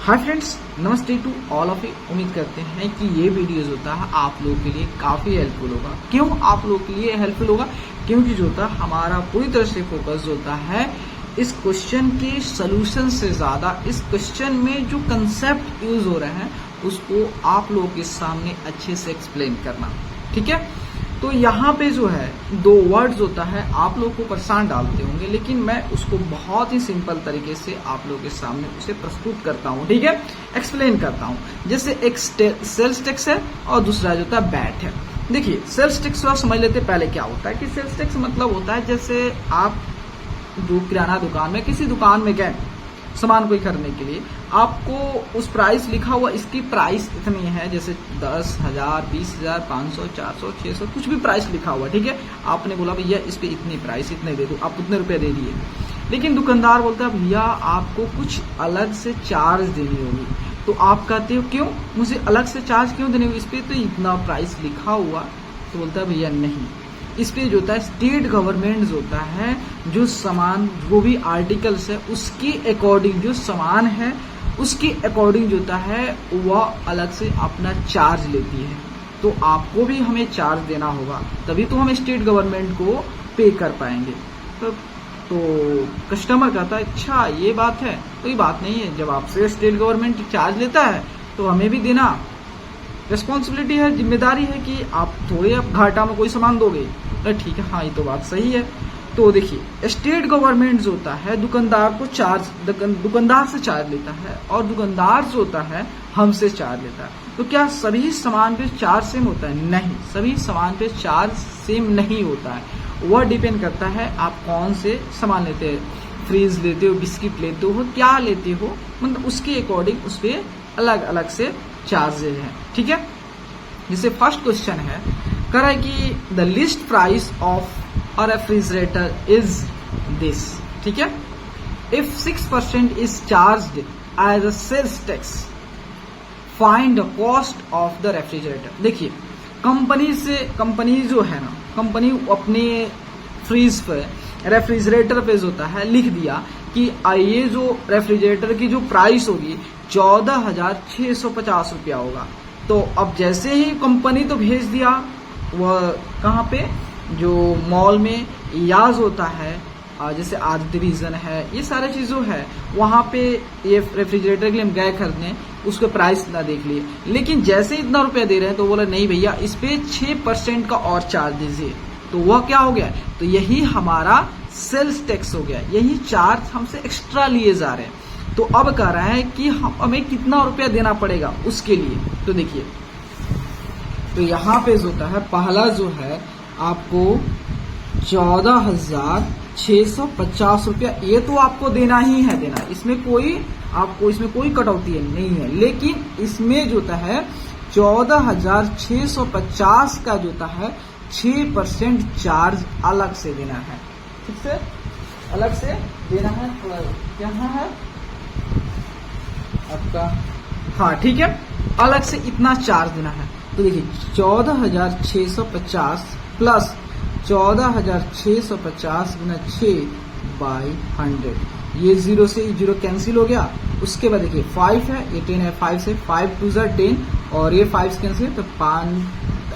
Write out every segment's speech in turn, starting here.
Hi friends, नमस्ते to all of you. उम्मीद करते हैं कि ये वीडियोस होता है आप लोगों के लिए काफ़ी हेल्पफुल होगा। क्यों आप लोगों के लिए हेल्पफुल होगा? क्योंकि जो होता है हमारा पूरी तरह से फोकस होता है इस क्वेश्चन के सोल्यूशन से ज़्यादा इस क्वेश्चन में जो कंसेप्ट यूज हो रहे हैं उसको आप लोगों के सामने अच्छे से एक्सप्लेन करना। ठीक है, तो यहाँ पे जो है दो वर्ड्स होता है आप लोगों को परेशान डालते होंगे, लेकिन मैं उसको बहुत ही सिंपल तरीके से आप लोगों के सामने उसे प्रस्तुत करता हूँ। ठीक है, एक्सप्लेन करता हूँ। जैसे एक सेल्स टैक्स है और दूसरा जो होता है बैट है। देखिए, सेल्स टैक्स को समझ लेते पहले क्या होता है कि सेल्स टैक्स मतलब होता है जैसे आप जो किराना दुकान में किसी दुकान में गए सामान कोई खरीदने के लिए, आपको उस प्राइस लिखा हुआ इसकी प्राइस इतनी है, जैसे 10,000, 20,000, 500, 400, 600 कुछ भी प्राइस लिखा हुआ। ठीक है, आपने बोला भैया इस पे इतनी प्राइस इतने दे दो, आप उतने रुपए दे दिए। लेकिन दुकानदार बोलता है भैया आपको कुछ अलग से चार्ज देनी होगी। तो आप कहते हो क्यों, मुझे अलग से चार्ज क्यों देनी होगी, इस पे तो इतना प्राइस लिखा हुआ। तो बोलता है भैया नहीं, इस पे जो होता है स्टेट गवर्नमेंट होता है जो सामान जो भी आर्टिकल्स है उसके अकॉर्डिंग जो सामान है उसके अकॉर्डिंग जो होता है वह अलग से अपना चार्ज लेती है। तो आपको भी हमें चार्ज देना होगा, तभी तो हम स्टेट गवर्नमेंट को पे कर पाएंगे। तो कस्टमर कहता है अच्छा ये बात है, कोई बात नहीं है, जब आपसे स्टेट गवर्नमेंट चार्ज लेता है तो हमें भी देना रिस्पॉन्सिबिलिटी है, जिम्मेदारी है कि आप थोड़े आप घाटा में कोई सामान दोगे। तो ठीक है, हाँ ये तो बात सही है। तो देखिए, स्टेट गवर्नमेंट जो होता है दुकानदार को चार्ज दुकानदार से चार्ज लेता है और दुकानदार जो होता है हमसे चार्ज लेता है। तो क्या सभी सामान पे चार्ज सेम होता है? नहीं, सभी सामान पे चार्ज सेम नहीं होता है। वह डिपेंड करता है आप कौन से सामान लेते हैं, फ्रीज लेते हो, बिस्किट लेते हो, क्या लेते हो, मतलब उसके अकॉर्डिंग उस पर अलग अलग से चार्जेज हैं। ठीक है, जैसे फर्स्ट क्वेश्चन है कह रहा है कि the list price of a refrigerator is this. ठीक है, if 6% is charged as a sales tax find the cost of the refrigerator. देखिए, कंपनी जो है ना, कंपनी अपने फ्रीज पे रेफ्रिजरेटर पे जो होता है लिख दिया कि ये जो रेफ्रिजरेटर की जो प्राइस होगी 14,650 रुपया होगा। तो अब जैसे ही कंपनी तो भेज दिया वह कहाँ पे, जो मॉल में याज होता है, जैसे आदित्य विजन है, ये सारे चीजों है, वहां पे ये रेफ्रिजरेटर के लिए हम गए खरीदने, उसके प्राइस ना देख लिए। लेकिन जैसे इतना रुपया दे रहे हैं तो बोला नहीं भैया इस पे 6% का और चार्ज दीजिए। तो वह क्या हो गया, तो यही हमारा सेल्स टैक्स हो गया, यही चार्ज हमसे एक्स्ट्रा लिए जा रहे हैं। तो अब कह रहा है कि हमें कितना रुपया देना पड़ेगा उसके लिए। तो देखिए, तो यहाँ पे जो होता है पहला जो है आपको 14,650 रुपया, ये तो आपको देना ही है, देना, इसमें कोई कटौती नहीं है। लेकिन इसमें जो होता है 14,650 का जो होता है 6% चार्ज अलग से देना है। ठीक से अलग से देना है। यहाँ है आपका, हाँ ठीक है, अलग से इतना चार्ज देना है। तो देखिए 14,650 प्लस 14,650 गुना 6/100, ये 0 से 0 कैंसिल हो गया। उसके बाद देखिए 5 है, ये 10 है, 5 से 5 2 10 और ये 5 कैंसिल, तो 5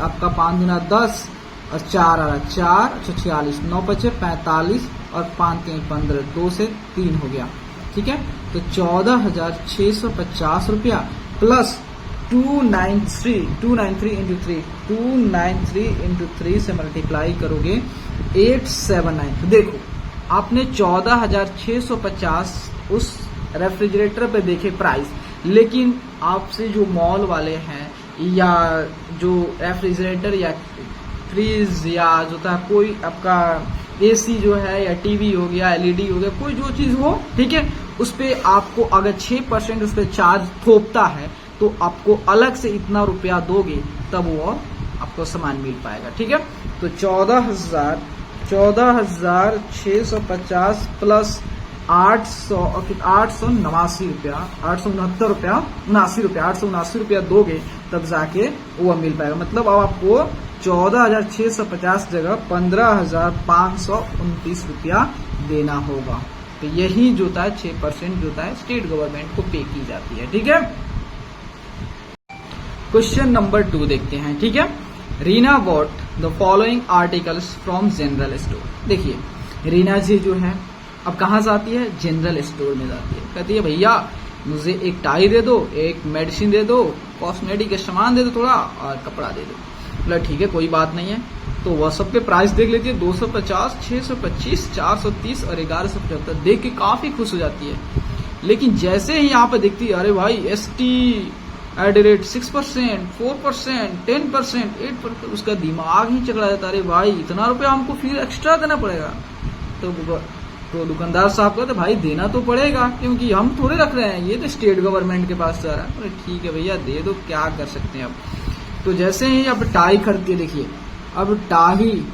आपका 5 गुना 10 और 4 आ रहा 4, अच्छा 46, 9 बचे 45 और 5 3 15, 2 से 3 हो गया। ठीक है, तो 14,650 रुपया प्लस 293 इंटू 3 से मल्टीप्लाई करोगे 879। तो देखो आपने 14,650 उस रेफ्रिजरेटर पे देखे प्राइस, लेकिन आपसे जो मॉल वाले हैं या जो रेफ्रिजरेटर या फ्रीज या जो था कोई आपका एसी जो है या टीवी हो गया, एलईडी हो गया, कोई जो चीज हो, ठीक है, उस पे आपको अगर 6% उस पे चार्ज थोपता है तो आपको अलग से इतना रुपया दोगे तब वो आपको सामान मिल पाएगा। ठीक है, तो 14,650 प्लस 879 रुपया, 879 रुपया दोगे तब जाके वो मिल पाएगा। मतलब अब आपको 14,650 जगह 15,529 रुपया देना होगा। तो यही जो होता है 6% जो होता है स्टेट गवर्नमेंट को पे की जाती है। ठीक है, क्वेश्चन नंबर 2 देखते हैं। ठीक है, Reena bought the following articles from general store. देखिए रीना जी जो है अब कहाँ जाती है, जनरल स्टोर में जाती है। कहती है भैया मुझे एक टाई दे दो, एक मेडिसिन दे दो, कॉस्मेटिक का सामान दे दो थोड़ा, और कपड़ा दे दो। बोला ठीक है कोई बात नहीं है। तो वह सबके प्राइस देख लेती है, 250, 625, 430 और 1175। देख के काफी खुश हो जाती है। लेकिन जैसे ही यहाँ पे देखती है अरे भाई ST@ 6%, 4%, 10%, 8%, उसका दिमाग ही चकरा जाता है। अरे भाई इतना रुपया हमको फिर एक्स्ट्रा देना पड़ेगा। तो दुकानदार साहब कहते भाई देना तो पड़ेगा क्योंकि हम थोड़े रख रहे हैं, ये तो स्टेट गवर्नमेंट के पास जा रहा है। अरे ठीक है भैया दे दो, क्या कर सकते हैं अब। तो जैसे ही अब टाई खरीदती है, देखिए अब टाई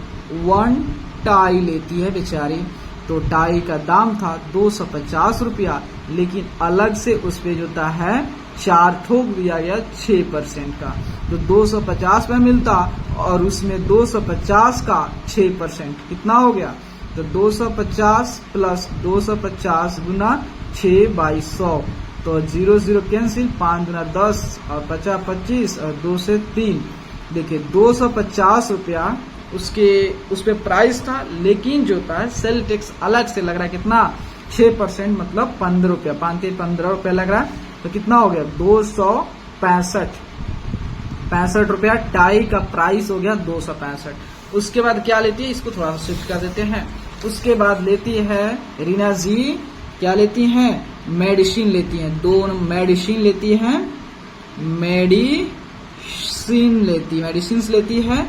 1 टाई लेती है बेचारी। तो टाई का दाम था 250 रुपया, लेकिन अलग से उस पे जो है 4 ठोक दिया गया 6% का। तो 250 में मिलता और उसमें 250 का 6% कितना हो गया। तो 250 प्लस 250 गुना 6/100। तो 0 0 कैंसिल, 5 गुना 10 और 50 25 और 2 से 3। देखिए 250 रुपया उस पे प्राइस था, लेकिन जो था सेल टैक्स अलग से लग रहा है कितना, 6%, मतलब 15 रुपया, 15 रुपया लग रहा है। तो कितना हो गया 265 रुपया टाई का प्राइस हो गया 265। उसके बाद क्या लेती है, इसको थोड़ा सा शिफ्ट कर देते हैं। उसके बाद लेती है रीना जी, क्या लेती हैं, मेडिसिन लेती हैं। 2 मेडिसिन लेती हैं, मेडिसिन लेती है।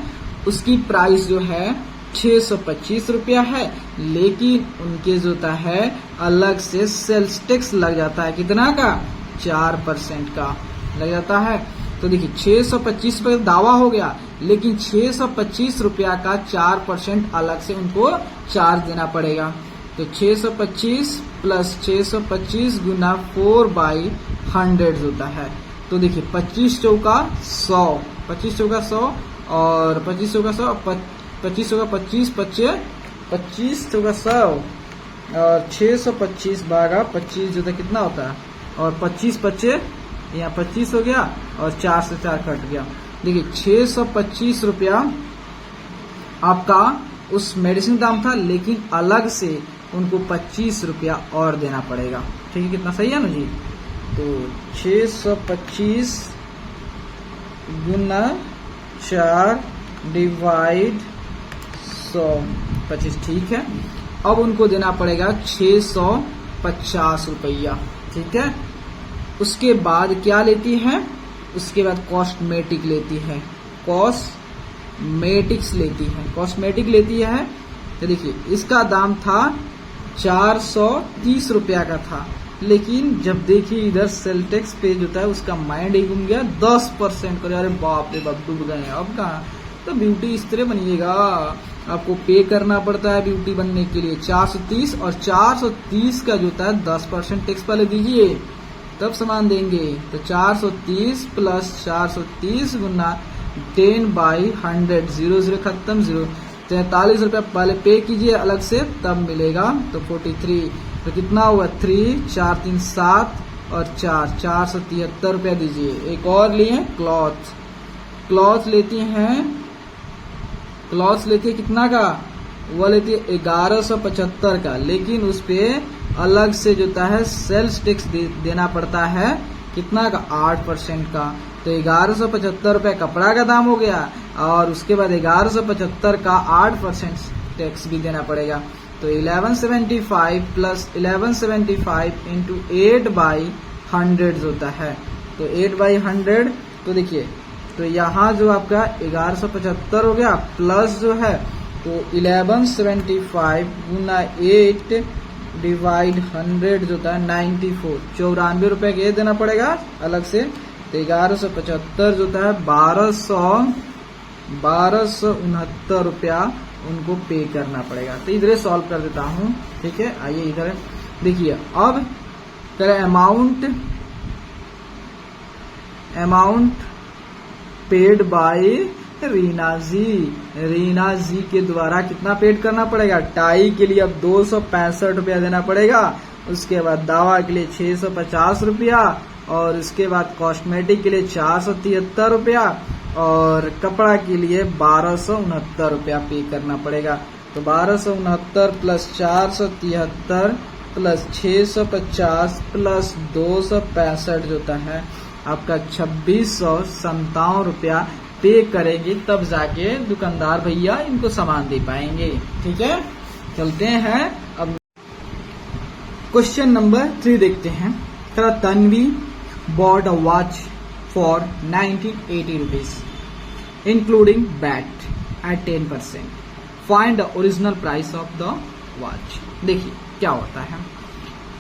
उसकी प्राइस जो है 625 रुपया है, लेकिन उनके जो होता है अलग से सेल्स टैक्स लग जाता है कितना का, 4% का लग जाता है। तो देखिए 625 रुपये दावा हो गया, लेकिन 625 रुपया का 4% अलग से उनको चार्ज देना पड़ेगा। तो 625 प्लस 625 गुना 4/100 होता है। तो देखिए 25 चौका 100, 25 चौका 100 और 25 चौका 100, 25 चौका 25, 25 चौका 100 और 625 भागा 25 जो था कितना होता है, और 25 25 यहाँ 25 हो गया और 4 से 4 कट गया। देखिए 625 रुपया आपका उस मेडिसिन दाम था, लेकिन अलग से उनको 25 रुपया और देना पड़ेगा। ठीक है, कितना सही है ना जी। तो 625 गुना 4 डिवाइड 125, ठीक है। अब उनको देना पड़ेगा 650 रुपया। ठीक है, उसके बाद क्या लेती है, उसके बाद कॉस्मेटिक लेती है, कॉस्मेटिक्स लेती है। तो देखिए इसका दाम था 430 रुपया का था, लेकिन जब देखिए इधर सेल टैक्स पे जो था उसका माइंड ही घूम गया, 10% करे। अरे बाप रे बाप, डूब गए। अब कहाँ, तो ब्यूटी इस तरह बनिएगा, आपको पे करना पड़ता है ब्यूटी बनने के लिए 430, और 430 का जो था 10% टैक्स पहले दीजिए तब सामान देंगे। तो 430 प्लस 430 गुना 10/100, 0 0 खत्म, 0 43 रुपया पहले पे कीजिए अलग से, तब मिलेगा। तो 43, तो कितना हुआ 3 4 3 7 और 473 रुपया दीजिए। एक और लिए क्लॉथ लेती है कितना का, वो लेती है 1175 का, लेकिन उस पे अलग से जो है सेल्स टैक्स देना पड़ता है कितना का, 8% का। तो 1175 रुपये कपड़ा का दाम हो गया, और उसके बाद 1175 का 8% टैक्स भी देना पड़ेगा। तो 1175 प्लस 1175 इंटू 8/100 होता है। तो 8/100, तो देखिए तो यहाँ जो आपका 1175 हो गया, प्लस जो है तो 1175 गुना 8 डिवाइड 100 जो होता है 94, 94 रुपए के देना पड़ेगा अलग से। तो 1175 जो होता है 1269 रुपया उनको पे करना पड़ेगा। तो इधर सॉल्व कर देता हूँ। ठीक है, आइए इधर देखिए। अब तेरा अमाउंट पेड बाय रीना जी के द्वारा कितना पेड करना पड़ेगा? टाई के लिए अब 265 रुपया देना पड़ेगा, उसके बाद दावा के लिए 650 रुपया, और उसके बाद कॉस्मेटिक के लिए 473 रुपया, और कपड़ा के लिए 1269 रुपया पे करना पड़ेगा। तो 1269 प्लस 473 प्लस 650 प्लस 265 जो होता है आपका 2657 रुपया पे करेंगे, तब जाके दुकानदार भैया इनको सामान दे पाएंगे। ठीक है, चलते हैं अब क्वेश्चन नंबर 3 देखते हैं। Tanvi bought a watch for 1980 rupees including VAT at 10%. Find the original price of the watch. देखिए क्या होता है,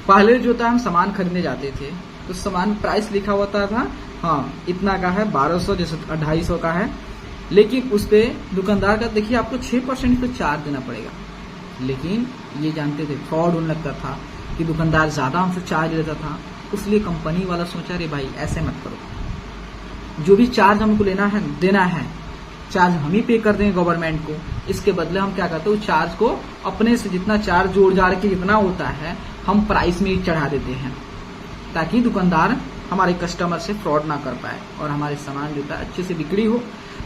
पहले जो था हम सामान खरीदने जाते थे तो सामान प्राइस लिखा होता था, हाँ इतना का है, 1200 जैसे 250 का है, लेकिन उस पे दुकानदार का देखिए आपको 6% तो चार्ज देना पड़ेगा। लेकिन ये जानते थे फ्रॉड होने लगता था कि दुकानदार ज्यादा हमसे चार्ज लेता था, इसलिए कंपनी वाला सोचा रे भाई ऐसे मत करो, जो भी चार्ज हमको लेना है देना है, चार्ज हम ही पे कर देंगे गवर्नमेंट को, इसके बदले हम क्या करते हैं, उस चार्ज को अपने से जितना चार्ज जोड़ जाड़ के जितना होता है हम प्राइस में ही चढ़ा देते हैं, ताकि दुकानदार हमारे कस्टमर से फ्रॉड ना कर पाए और हमारे सामान जो है अच्छे से बिक्री हो।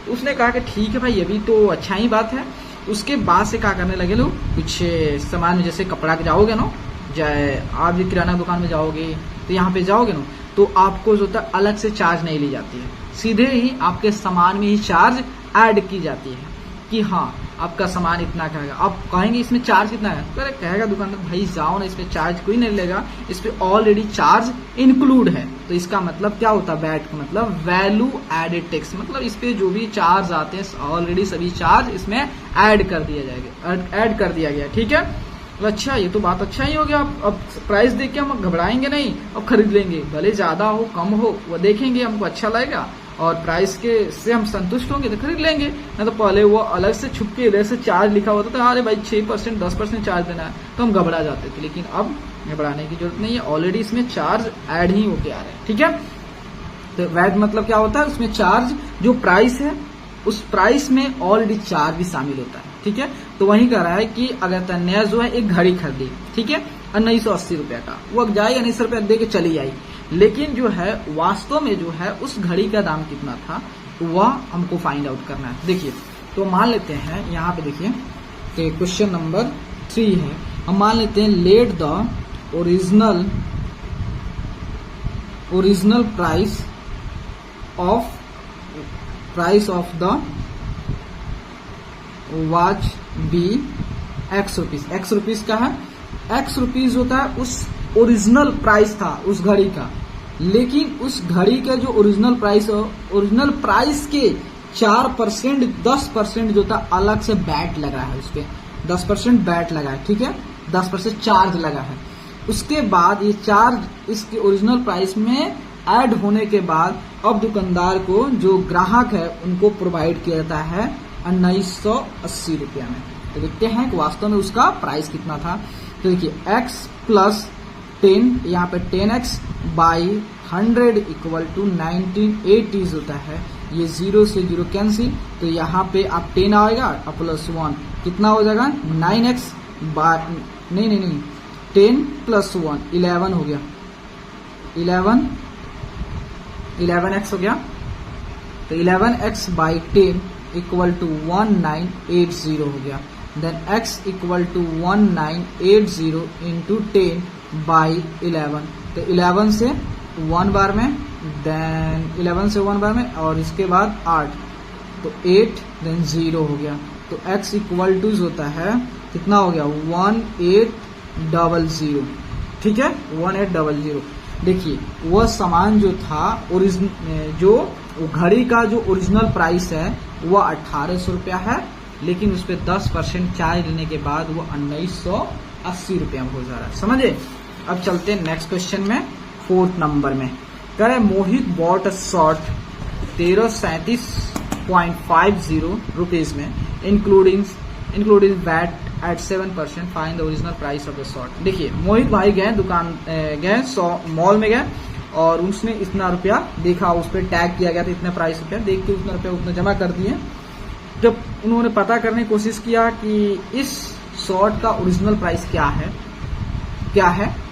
तो उसने कहा कि ठीक है भाई, ये भी तो अच्छा ही बात है। उसके बाद से क्या करने लगे लोग, कुछ सामान जैसे कपड़ा के जाओगे ना, चाहे आप भी किराना दुकान में जाओगे तो यहाँ पे जाओगे ना, तो आपको जो होता है अलग से चार्ज नहीं ली जाती है, सीधे ही आपके सामान में ही चार्ज ऐड की जाती है कि हाँ आपका सामान इतना का है। आप कहेंगे इसमें चार्ज कितना है, तो कहेगा दुकानदार भाई जाओ ना, इसमें चार्ज कोई नहीं लेगा, इस पे ऑलरेडी चार्ज इंक्लूड है। तो इसका मतलब क्या होता है, वैट का मतलब वैल्यू एडेड टैक्स, मतलब इस पे जो भी चार्ज आते हैं ऑलरेडी सभी चार्ज इसमें ऐड कर दिया जाएगा, ऐड कर दिया गया। ठीक है, तो अच्छा ये तो बात अच्छा ही हो गया। अब प्राइस देख के हम घबराएंगे नहीं, अब खरीद लेंगे, भले ज्यादा हो कम हो वो देखेंगे, हमको अच्छा लगेगा और प्राइस के से हम संतुष्ट होंगे तो खरीद लेंगे। ना तो पहले वो अलग से छुप के इधर से चार्ज लिखा होता था, अरे भाई 6% 10% चार्ज देना है, तो हम घबरा जाते थे। लेकिन अब घबराने की जरूरत नहीं है, ऑलरेडी इसमें चार्ज ऐड ही होके आ रहे हैं। ठीक है, तो वैट मतलब क्या होता है, उसमें चार्ज जो प्राइस है उस प्राइस में ऑलरेडी चार्ज भी शामिल होता है। ठीक है, तो वही कह रहा है कि अगर तन्या जो है एक घड़ी खरीदी, ठीक है 1980 रुपया का, वो जाए 19 रुपया दे के चली आई, लेकिन जो है वास्तव में जो है उस घड़ी का दाम कितना था वह हमको फाइंड आउट करना है। देखिए तो मान लेते हैं यहाँ पे, देखिए तो क्वेश्चन नंबर 3 है, हम मान लेते हैं let the original price of the watch be X rupees. X rupees का है, एक्स रुपीज होता है उस ओरिजिनल प्राइस था उस घड़ी का, लेकिन उस घड़ी का जो ओरिजिनल प्राइस के 4% 10% जो था अलग से बैट लगा है, उस पे 10% बैट लगा है। ठीक है, 10% चार्ज लगा है। उसके बाद ये चार्ज इसके ओरिजिनल प्राइस में ऐड होने के बाद अब दुकानदार को जो ग्राहक है उनको प्रोवाइड किया जाता है 1980 रुपया में। तो देखते हैं कि वास्तव में उसका प्राइस कितना था। तो देखिए x प्लस 10, यहाँ पे 10x बाई 100 इक्वल टू 1980 होता है, ये 0 से 0 कैंसिल, तो यहाँ पे आप 10 आएगा और प्लस 1 कितना हो जाएगा 9x बाई नहीं 10 प्लस 1 11 हो गया, 11x हो गया। तो 11x बाई 10 इक्वल टू 1980 हो गया। Then x equal to 1980 into 10 by 11, तो 11 से 1 बार में, देन 11 से 1 बार में, और इसके बाद 8, तो 8 देन 0 हो गया। तो x इक्वल टू होता है कितना हो गया 1800। ठीक है, 1800। देखिए वह सामान जो था जो घड़ी का जो ओरिजिनल प्राइस है वह 1800 रुपया है, लेकिन उस पर 10% चार्ज लेने के बाद वो 1980 रुपया हो जा रहा है। समझे? अब चलते हैं नेक्स्ट क्वेश्चन में, 4th नंबर में। कह रहे Mohit bought a short 1337.50 rupees में including VAT at 7%, find the original price of the short. देखिए मोहित भाई गए मॉल में गए और उसने इतना रुपया देखा, उस पर टैग किया गया था इतना प्राइस रुपया, देख के उतना रुपया उतना जमा कर दिए जब उन्होंने पता करने की कोशिश किया कि इस शॉर्ट का ओरिजिनल प्राइस क्या है,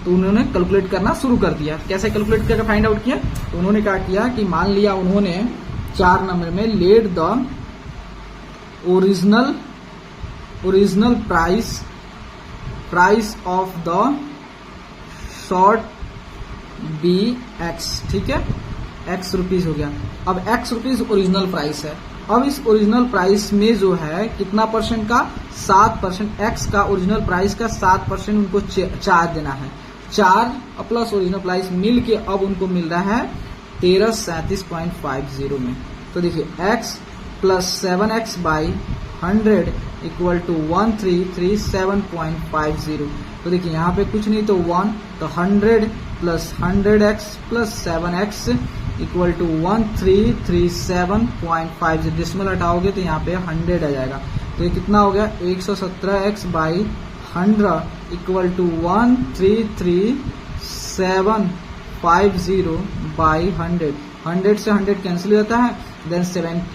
तो उन्होंने कैलकुलेट करना शुरू कर दिया। कैसे कैलकुलेट करके फाइंड आउट किया, तो उन्होंने क्या किया कि मान लिया उन्होंने 4 नंबर में let the original price of the short be X, ठीक है, एक्स रुपीज हो गया। अब एक्स रुपीज ओरिजिनल प्राइस है। अब इस ओरिजिनल प्राइस में जो है कितना परसेंट का, 7%, एक्स का ओरिजिनल प्राइस का 7% उनको चार्ज देना है। चार्ज प्लस ओरिजिनल प्राइस मिल के अब उनको मिल रहा है 1337.50 में। तो देखिए x plus 7x by 100 equal to 1337.50। तो देखिए यहाँ पे कुछ नहीं तो 1, तो 100 plus 100x plus 7x equal to 1337.50। Decimal हटाओगे तो यहाँ पे 100 आ जाएगा। तो ये कितना हो गया, 117x by 100 equal to 133750 by 100। 100 से 100 कैंसिल हो जाता है, देन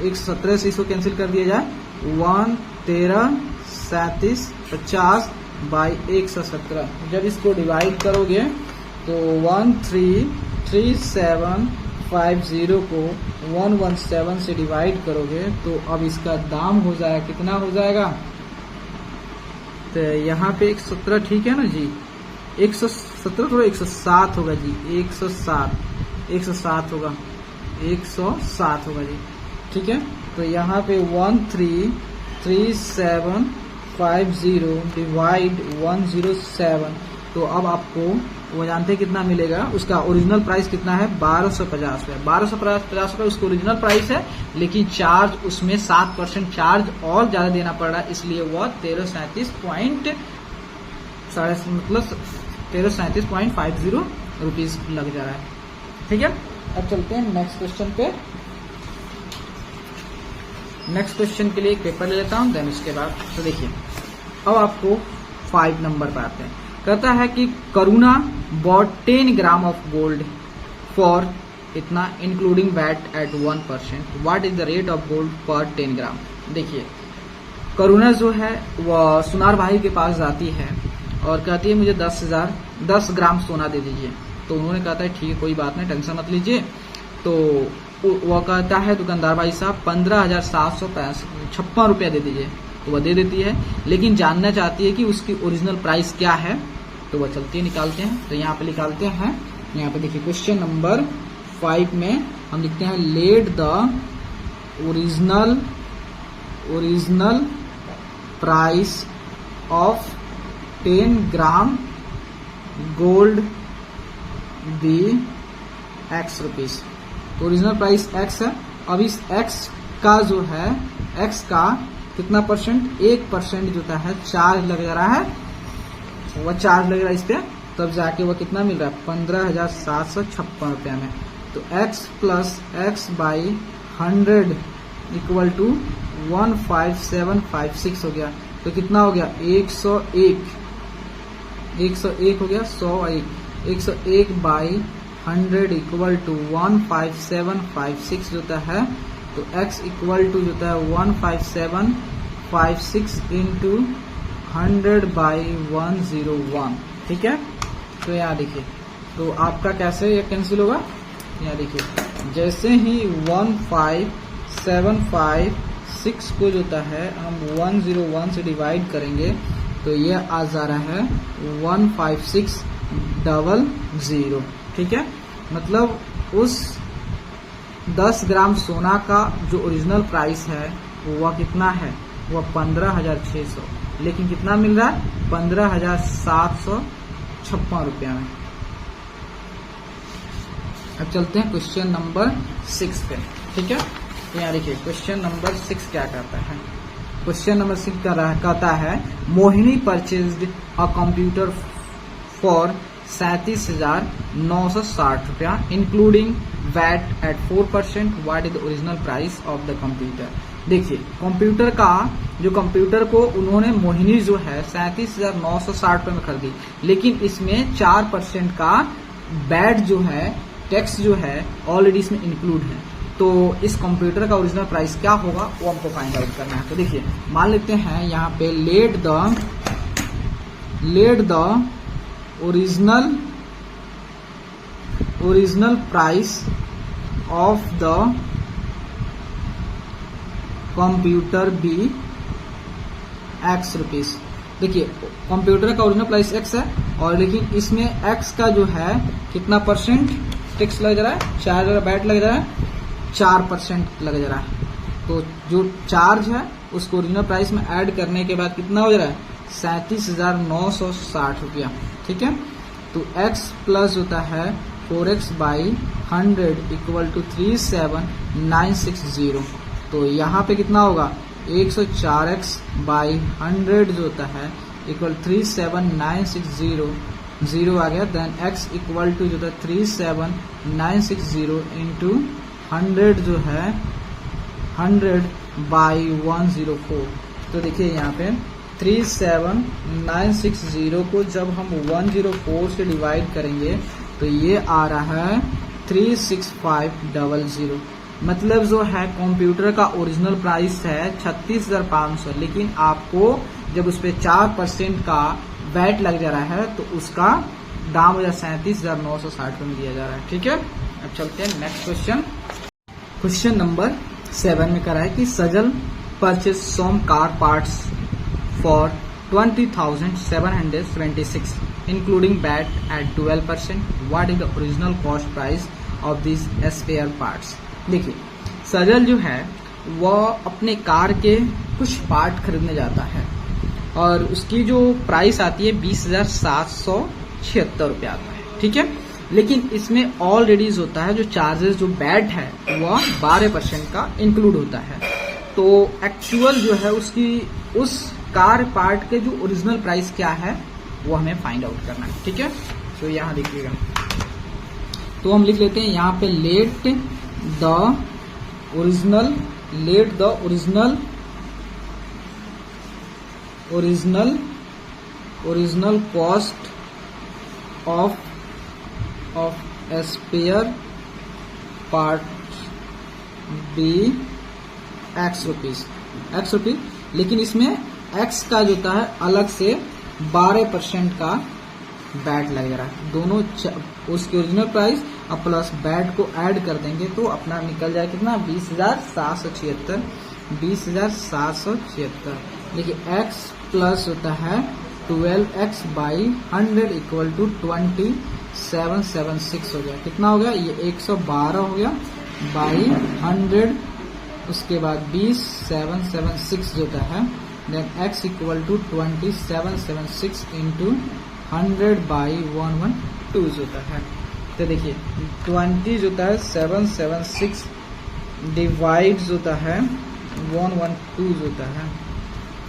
117 से इसको कैंसिल कर दिया जाए, 133750 बाई 117। जब इसको डिवाइड करोगे तो 133750 को 117 से डिवाइड करोगे तो अब इसका दाम हो जाएगा, कितना हो जाएगा, तो यहाँ पे 117 ठीक है ना जी, 117 थोड़ा 107 होगा जी, 107 होगा, 107 होगा जी, ठीक है। तो यहाँ पे 133750 डिवाइड 107, तो अब आपको वो जानते हैं कितना मिलेगा, उसका ओरिजिनल प्राइस कितना है, 1250 रुपये। 1250 रुपये उसका ओरिजिनल प्राइस है, लेकिन चार्ज उसमें 7% चार्ज और ज्यादा देना पड़ रहा है, इसलिए वह 1337.50 रुपीज लग जा रहा है, ठीक है। अब चलते हैं नेक्स्ट क्वेश्चन पे। नेक्स्ट क्वेश्चन के लिए एक पेपर ले लेता हूं, देन उसके बाद तो देखिए अब आपको 5 नंबर पर आते हैं। कहता है कि Karuna bought 10 gram of gold for इतना including VAT at 1%, what is the rate of gold per 10 ग्राम। देखिए करुणा जो है वह सुनार भाई के पास जाती है और कहती है मुझे 10 ग्राम सोना दे दीजिए। तो उन्होंने कहता है ठीक है कोई बात नहीं, टेंशन मत लीजिए। तो वह कहता है दुकानदार भाई साहब 15,756 रुपया दे दीजिए। तो वह दे देती है, लेकिन जानना चाहती है कि उसकी ओरिजिनल प्राइस क्या है। तो वह चलती है, निकालते हैं। तो यहाँ पे निकालते हैं, यहाँ पे देखिए क्वेश्चन नंबर 5 में हम लिखते हैं let the original price of 10 gram gold be X rupees. तो ओरिजिनल प्राइस एक्स है। अब इस एक्स का जो है, एक्स का कितना परसेंट, 1% जो है चार्ज लग जा रहा है, वह चार्ज लग रहा है इस पे, तब जाके वह कितना मिल रहा है 15,756 रुपया में। तो x plus X by 100 equal to 15756 हो गया। तो कितना हो गया 101 हो गया, 101 बाई 100 इक्वल टू 15756 जोता है। तो x इक्वल टू जोता है 15756 इंटू 100 बाई 101, ठीक है। तो यहाँ देखिए, तो आपका कैसे ये कैंसिल होगा, यहाँ देखिए जैसे ही 15756 को जोता है हम 101 से डिवाइड करेंगे तो ये आ जा रहा है 15600, ठीक है। मतलब उस 10 ग्राम सोना का जो ओरिजिनल प्राइस है वह कितना है, वह 15,600, लेकिन कितना मिल रहा है 15,756 रुपया में। अब चलते हैं क्वेश्चन नंबर 6 पे, ठीक है। तो यहाँ देखिए क्वेश्चन नंबर 6 क्या कहता है। क्वेश्चन नंबर 6 कहता है Mohini purchased a computer for 37,960 रुपया including VAT at 4%, what is the original price of the computer. देखिए कंप्यूटर का जो कंप्यूटर को उन्होंने मोहिनी जो है 37,960 रुपये में खरीदी, लेकिन इसमें 4% का वैट जो है, टैक्स जो है ऑलरेडी इसमें इंक्लूड है। तो इस कंप्यूटर का ओरिजिनल प्राइस क्या होगा वो हमको फाइंड आउट करना है। तो देखिए मान लेते हैं यहाँ पे let the original price of the computer be X rupees. देखिए कंप्यूटर का ओरिजिनल प्राइस एक्स है और लेकिन इसमें एक्स का जो है कितना परसेंट टैक्स लग जा रहा है, चार्ज और बैट लग जा रहा है 4% लग जा रहा है। तो जो चार्ज है उसको ओरिजिनल प्राइस में ऐड करने के बाद कितना हो जा रहा है 37,960 रुपया। ठीक है, तो x प्लस होता है 4x बाई 100 इक्वल टू 37960। तो यहाँ पे कितना होगा 104x बाई 100 जो होता है इक्वल 37960 जीरो आ गया। देन x इक्वल टू जो था 37960 इंटू 100 जो है 100 बाई 104। तो देखिए यहाँ पे 37960 को जब हम 104 से डिवाइड करेंगे तो ये आ रहा है 36500। मतलब जो है कंप्यूटर का ओरिजिनल प्राइस है 36,500, लेकिन आपको जब उस पर 4% का वैट लग जा रहा है तो उसका दाम हो जाए 37,960 में दिया जा रहा है। ठीक है, अब चलते हैं नेक्स्ट क्वेश्चन। क्वेश्चन नंबर 7 में करा है कि Sajal purchase some car parts for 20,776 including VAT at 12%। What is the original cost price of this spare parts. देखिए सजल जो है वह अपने कार के कुछ पार्ट खरीदने जाता है और उसकी जो प्राइस आती है 20,776 रुपया आता है। ठीक है, लेकिन इसमें ऑलरेडी होता है जो चार्जेस जो बैट है वह 12% का इंक्लूड होता है। तो एक्चुअल जो है उसकी उस कार पार्ट के जो ओरिजिनल प्राइस क्या है वो हमें फाइंड आउट करना है। ठीक है, तो यहाँ देखिएगा, तो हम लिख लेते हैं यहाँ पे let the original cost of spare part be X rupees, लेकिन इसमें एक्स का जो होता है अलग से 12% का बैट लग रहा है। दोनों उसकी ओरिजिनल प्राइस और प्लस बैट को ऐड कर देंगे तो अपना निकल जाए कितना 20,776। देखिए x प्लस होता है 12x बाई 100 इक्वल टू 2776 हो गया। कितना हो गया ये 112 हो गया बाई 100, उसके बाद 20776 होता है। Then x equal to 2776 into 100 by 112 होता है। तो देखिए 20 होता है 776 डिवाइड होता है 112 होता है।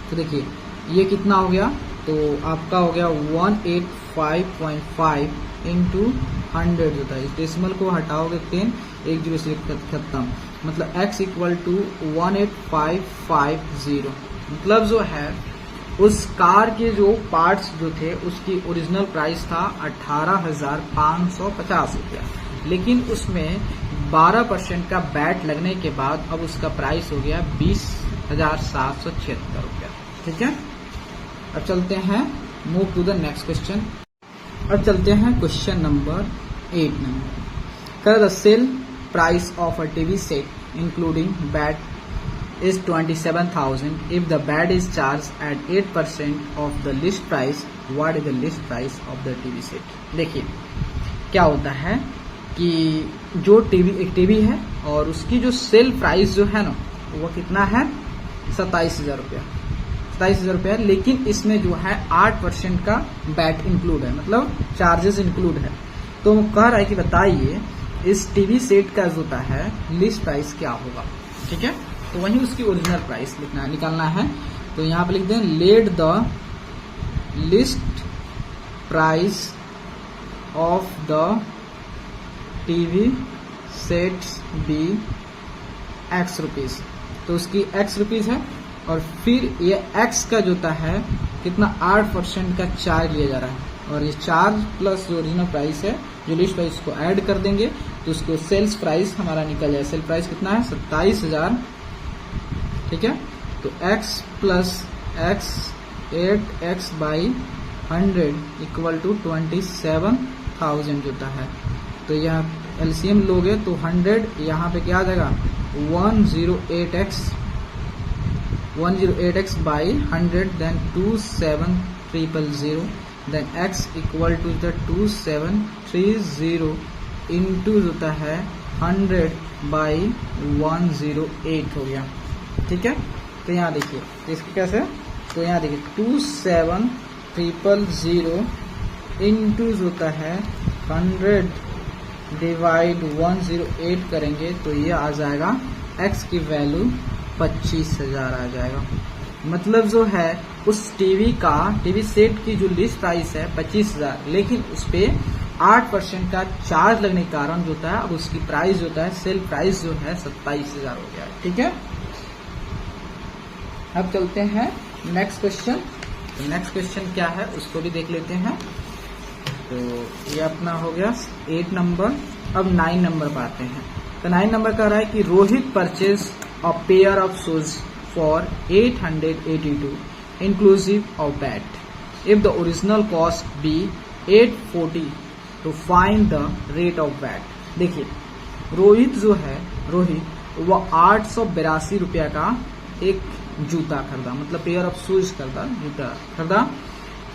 तो देखिए ये कितना हो गया, तो आपका हो गया 185.5 इंटू 100 होता है। इस डेसिमल को हटाओगे 10, एक जीरो से खत्म, मतलब x इक्वल टू 18550। मतलब जो है उस कार के जो पार्ट्स जो थे उसकी ओरिजिनल प्राइस था 18,550 रुपया, लेकिन उसमें 12% का बैट लगने के बाद अब उसका प्राइस हो गया 20,776 रुपया। ठीक है, अब चलते हैं move to the next question. अब चलते हैं क्वेश्चन नंबर 8 में। The sale price of a TV set including VAT is 27,000 if the BAT is charged at 8% of the list price. What is the list price of the TV set? देखिए क्या होता है कि जो एक TV है और उसकी जो सेल प्राइस जो है ना वो कितना है 27,000 रुपया, लेकिन इसमें जो है 8% का बैट इंक्लूड है, मतलब चार्जेस इंक्लूड है। तो कह रहा है कि बताइए इस टीवी सेट का जो होता है लिस्ट प्राइस क्या होगा। ठीक है, तो वहीं उसकी ओरिजिनल प्राइस निकालना है। तो यहाँ पे लिख दें let the list price of the TV sets be X rupees. तो उसकी एक्स रुपीज है और फिर ये एक्स का जो होता है कितना 8% का चार्ज लिया जा रहा है और ये चार्ज प्लस जो ओरिजिनल प्राइस है जो लिस्ट प्राइस को ऐड कर देंगे तो उसको सेल्स प्राइस हमारा निकल जाए। सेल प्राइस कितना है 27,000, ठीक है। तो x प्लस x 8x by 100 equal to 27,000 होता है। तो यहाँ एलसीएम लोगे तो 100 यहाँ पे क्या आ जाएगा 108x by 100 then 27,000 then x equal to the 2730 into होता है 100 बाई 108 हो गया, ठीक है। तो यहाँ देखिए तो इसकी कैसे, तो यहाँ देखिए 27,000 इंटू होता है 100 डिवाइड 108 करेंगे तो ये आ जाएगा x की वैल्यू 25,000 आ जाएगा। मतलब जो है उस टीवी सेट की जो लिस्ट प्राइस है 25,000, लेकिन उस पे 8% का चार्ज लगने के कारण जो होता है अब उसकी प्राइस जो होता है सेल प्राइस जो है 27,000 हो गया, ठीक है। अब चलते हैं नेक्स्ट क्वेश्चन। तो नेक्स्ट क्वेश्चन क्या है उसको भी देख लेते हैं। तो ये अपना हो गया 8 नंबर। अब 9 नंबर पर आते हैं। तो 9 नंबर कह रहा है कि Rohit purchase a pair of shoes for 882 inclusive of VAT. If the original cost be 840 तो find the rate of VAT. देखिए रोहित जो है वो 882 रुपया का एक जूता खरीदा, मतलब पेयर ऑफ शूज खरीदा, जूता खरीदा,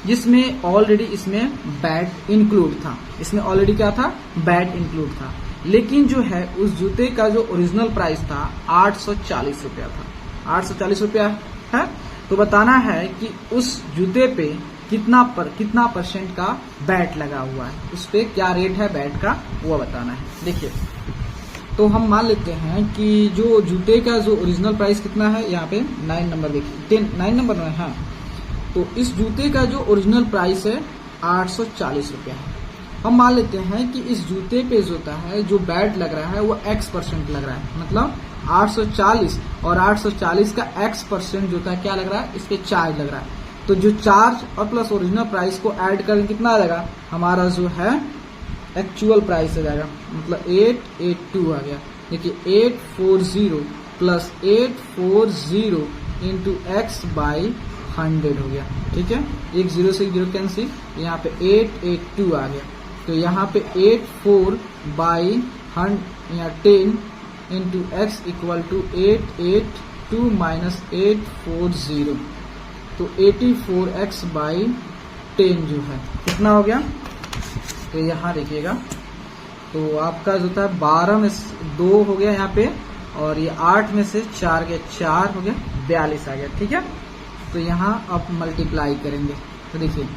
जिसमें ऑलरेडी इसमें बैट इंक्लूड था। इसमें ऑलरेडी क्या था, बैट इंक्लूड था। लेकिन जो है उस जूते का जो ओरिजिनल प्राइस था 840 रुपया था। 840 रुपया है। तो बताना है कि उस जूते पे कितना परसेंट का बैट लगा हुआ है, उस पे क्या रेट है बैट का वो बताना है। देखिए तो हम मान लेते हैं कि जो जूते का जो ओरिजिनल प्राइस कितना है, यहाँ पे 9 नंबर देखिए 9 नंबर में, हाँ। तो इस जूते का जो ओरिजिनल प्राइस है 840 रुपया है। हम मान लेते हैं कि इस जूते पे जो होता है जो बैट लग रहा है वो x% लग रहा है, मतलब 840 और 840 का x% जो होता है क्या लग रहा है, इस पे चार्ज लग रहा है। तो जो चार्ज और प्लस ओरिजिनल प्राइस को ऐड करें कितना आ जाएगा, हमारा जो है एक्चुअल प्राइस आ जाएगा, मतलब 882 आ गया। देखिए 840 प्लस 840 इंटू x बाई 100 हो गया, ठीक है। एक 0 से 0 कैंसिल, यहाँ पे 882 आ गया। तो यहाँ पे 84 by 10 into x equal to 882 minus 840, तो 84x बाई 10 जो है कितना हो गया। तो यहाँ देखिएगा तो आपका जो था 12 में 2 हो गया यहाँ पे, और ये 8 में से 4 गया, 4 हो गया, 42 आ गया, ठीक है। तो यहाँ आप मल्टीप्लाई करेंगे तो देखिए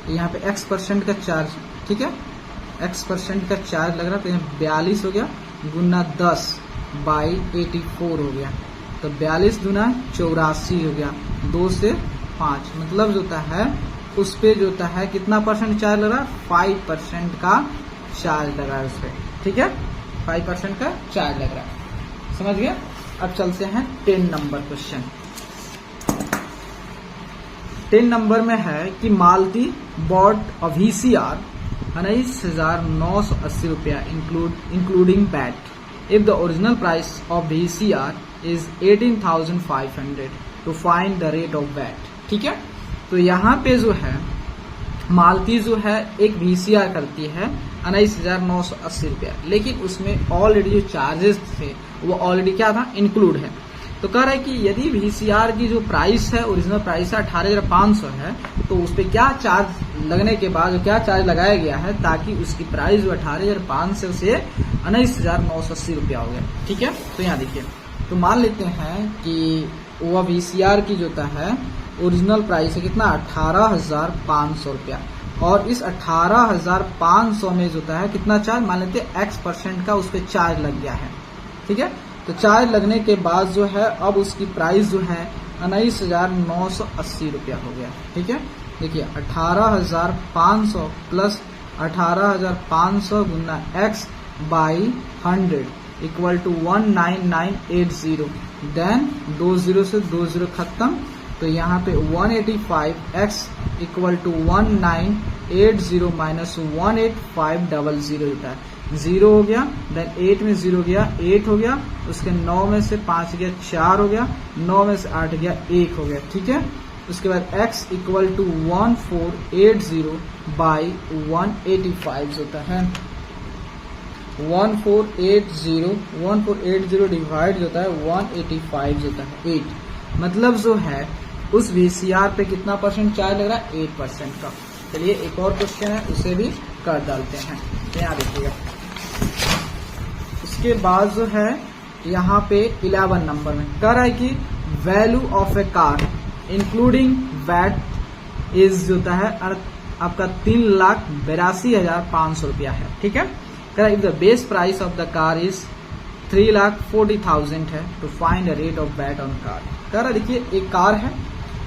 यहाँ पे x% का चार्ज, ठीक है, x% का चार्ज लग रहा है। तो यहाँ 42 हो गया गुना 10 बाई 84 हो गया, तो 42 गुना 84 हो गया, 2 से 5, मतलब जो होता है उस पे जो होता है कितना परसेंट चार्ज लग रहा है, 5% का चार्ज लग रहा है उस पर, ठीक है, 5% का चार्ज लग रहा है, समझ गया। अब चलते हैं 10 नंबर क्वेश्चन। 10 नंबर में है कि मालती बॉट अ VCR 19,980 रुपया including VAT. If the original price of VCR is 18,500 to find the rate of VAT, ठीक है। तो यहाँ पे जो है मालती जो है एक VCR करती है 19,980 रुपया, लेकिन उसमें ऑलरेडी जो चार्जेस थे वो ऑलरेडी क्या था, इंक्लूड है। तो कह रहा है कि यदि VCR की जो प्राइस है ओरिजिनल प्राइस है 18,500 है, तो उस पर क्या चार्ज लगने के बाद क्या चार्ज लगाया गया है ताकि उसकी प्राइस जो 18,500 से 19,980 रुपया हो गया, ठीक है। तो यहाँ देखिए तो मान लेते हैं कि वह VCR की जो होता है ओरिजिनल प्राइस है कितना, 18,500 रुपया, और इस 18,500 में जो होता है कितना चार्ज, मान लेते हैं x% का उस पर चार्ज लग गया है, ठीक है। तो चार्ज लगने के बाद जो है अब उसकी प्राइस जो है 19,980 रुपया हो गया, ठीक है। देखिए 18,500 प्लस 18,500 गुना x by 100 equal to 19980, then 20 से 20 खत्म, तो यहाँ पे 185x इक्वल टू 1980 माइनस 18500 होता है। 0 हो गया, देन 8 में 0 गया 8 हो गया, उसके 9 में से 5 गया 4 हो गया, 9 में से 8 गया 1 हो गया, ठीक है। उसके बाद x इक्वल टू 1480 बाई 185 होता है। 1480 डिवाइड होता है 185 होता है 8, मतलब जो है उस VCR पे कितना परसेंट चार्ज लग रहा है, 8% का। चलिए एक और क्वेश्चन है, उसे भी कर डालते हैं, यहाँ देखिएगा। उसके बाद जो है यहाँ पे 11 नंबर में कह रहा है कि value of a car including VAT is होता है आपका 3,82,500 रुपया है, ठीक है। कह रहा है if the base price of the car is 3,40,000 है to find a rate of VAT on car. कह रहा है देखिए एक कार है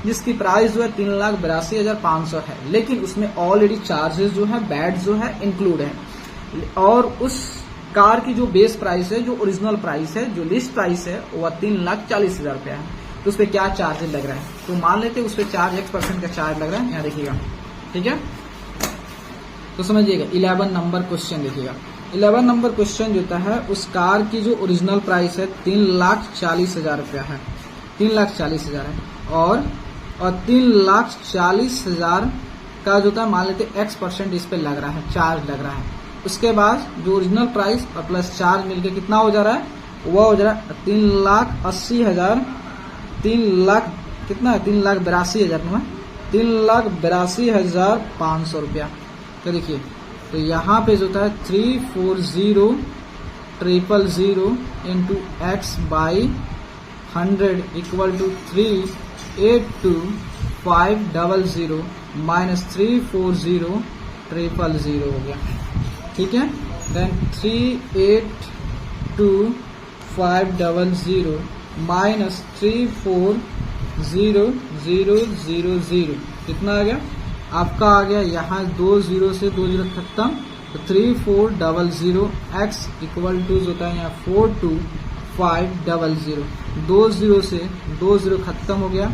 जिसकी प्राइस जो है 3,82,500 है, लेकिन उसमें ऑलरेडी चार्जेस जो है वैट जो है इंक्लूड है, और उस कार की जो बेस प्राइस है, जो ओरिजिनल प्राइस है, जो लिस्ट प्राइस है वह 3,40,000 रुपया है। तो उस पर क्या चार्जेस लग रहा है, तो मान लेते हैं उस पर चार्ज x% का चार्ज लग रहा है, यहाँ देखिएगा, ठीक है। तो समझिएगा 11 नंबर क्वेश्चन देखिएगा। 11 नंबर क्वेश्चन जो होता है उस कार की जो ओरिजिनल प्राइस है 3,40,000 रुपया है, 3,40,000 है, और 3,40,000 का जो होता है मान लेते x% इस पे लग रहा है, चार्ज लग रहा है। उसके बाद जो ओरिजिनल प्राइस और प्लस चार्ज मिलके कितना हो जा रहा है, वह हो जा रहा है 3,80,000, 3,82,500 रुपया। तो देखिए तो यहाँ पे जो होता है 340,000 into X by 100 equal to 382,500 minus 340,000 हो गया, ठीक है। देन 382,500 माइनस 340,000 कितना आ गया आपका, आ गया यहाँ 2 0 से 2 0 खत्म, तो 3,400 x इक्वल टू होता है यहाँ 4,2,500, 2 0 से 2 0 खत्म हो गया,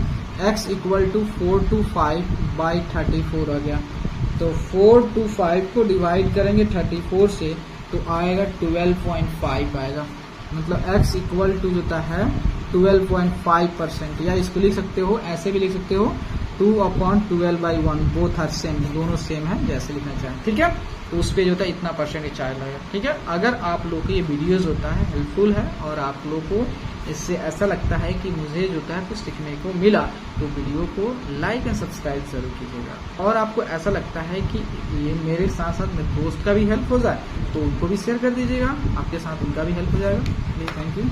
x इक्वल टू 425/34 आ गया। तो 425 को डिवाइड करेंगे 34 से तो आएगा 12.5 आएगा, मतलब x इक्वल टू होता है 12.5%, या इसको लिख सकते हो, ऐसे भी लिख सकते हो 2/12/1, बोथ आर सेम, दोनों सेम है, जैसे लिखना चाहें, ठीक है। तो उस पे जो होता है इतना परसेंटेज चार्ज लगेगा, ठीक है। अगर आप लोग को ये वीडियोस होता है हेल्पफुल है और आप लोग को इससे ऐसा लगता है कि मुझे जो होता है कुछ सीखने को मिला, तो वीडियो को लाइक एंड सब्सक्राइब जरूर कीजिएगा। और आपको ऐसा लगता है कि ये मेरे साथ साथ मेरे दोस्त का भी हेल्प हो जाए, तो उनको भी शेयर कर दीजिएगा, आपके साथ उनका भी हेल्प हो जाएगा। Thank you.